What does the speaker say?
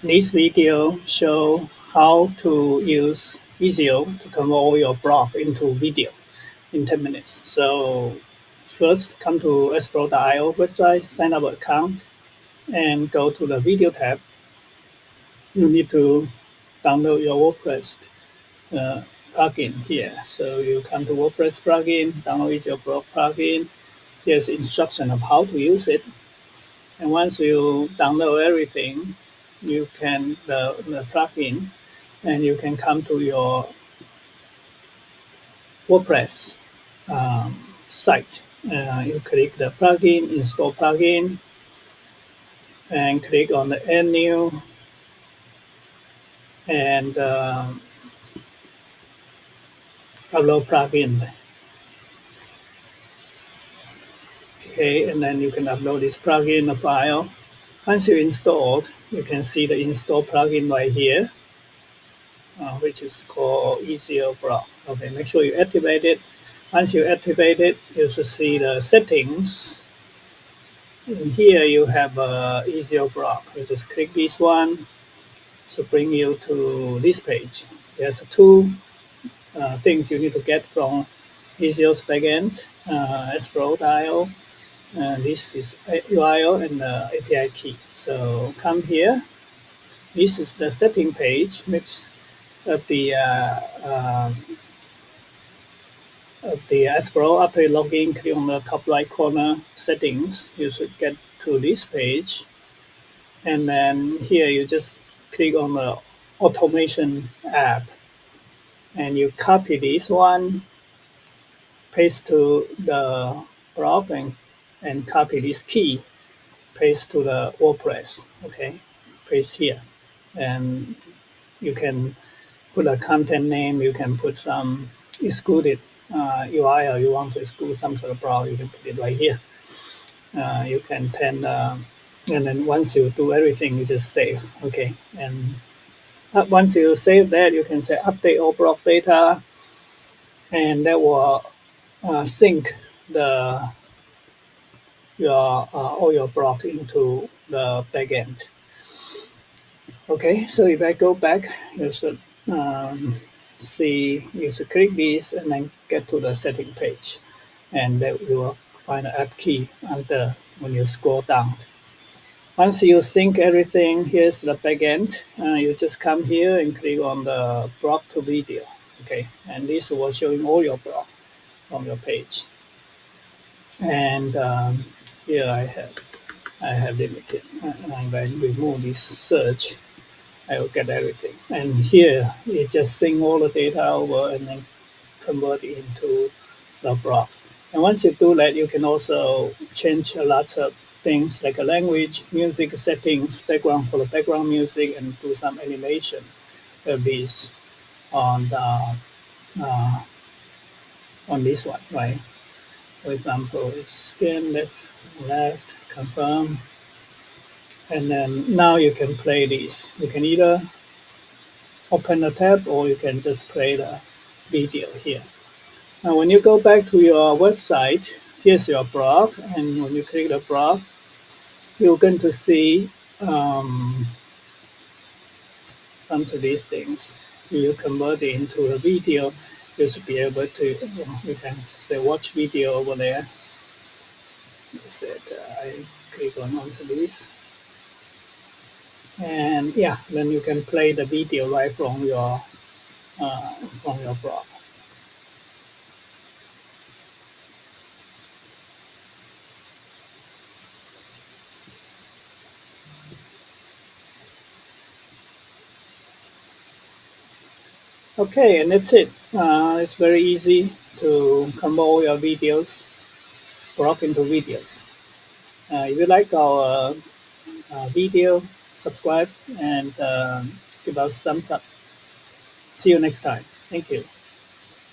This video show how to use Easiio to convert all your blog into video in 10 minutes. So first come to explore.io website, sign up an account, and go to the video tab. You need to download your WordPress plugin here. So you come to WordPress plugin, download Easiio blog plugin. Here's instruction of how to use it. And once you download everything, you can the plugin, and you can come to your WordPress site. You click the plugin, install plugin, and click on the add new, and upload plugin. Okay, and then you can upload this plugin file. Once you installed, you can see the install plugin right here, which is called Easiio Blog. Okay, make sure you activate it. Once you activate it, you should see the settings. In here you have Easiio Blog. You just click this one to bring you to this page. There's two things you need to get from Easio's backend, explore.io. This is URL and API key. So come here. This is the setting page, which of the Explore. After you log in, click on the top right corner settings. You should get to this page, and then here you just click on the automation app, and you copy this one, paste to the blog, and copy this key, paste to the WordPress. Okay, paste here, and you can put a content name. You can put some excluded URL. You want to exclude some sort of blog, you can put it right here. You can and then once you do everything, you just save. Okay, and once you save that, you can say update all blog data, and that will sync the all your blog into the backend. Okay, so if I go back, you should see, you should click this and then get to the setting page, and that you will find the app key under when you scroll down. Once you sync everything, here's the backend. You just come here and click on the blog to video. Okay, and this will show you all your blog on your page. And here I have limited. And when we remove this search, I will get everything. And here it just sync all the data over and then convert it into the blog. And once you do that, you can also change a lot of things like a language, music settings, background for the background music, and do some animation of these on this one, right? For example, it's scan left, confirm, and then now you can play these. You can either open the tab or you can just play the video here. Now, when you go back to your website, here's your blog, and when you click the blog, you're going to see some of these things. You convert it into a video, you should be able to, you can say watch video over there. I click onto this. And yeah, then you can play the video right from your blog. Okay, and that's it. It's very easy to convert all your videos, blog into videos. If you like our video, subscribe and give us thumbs up. See you next time. Thank you.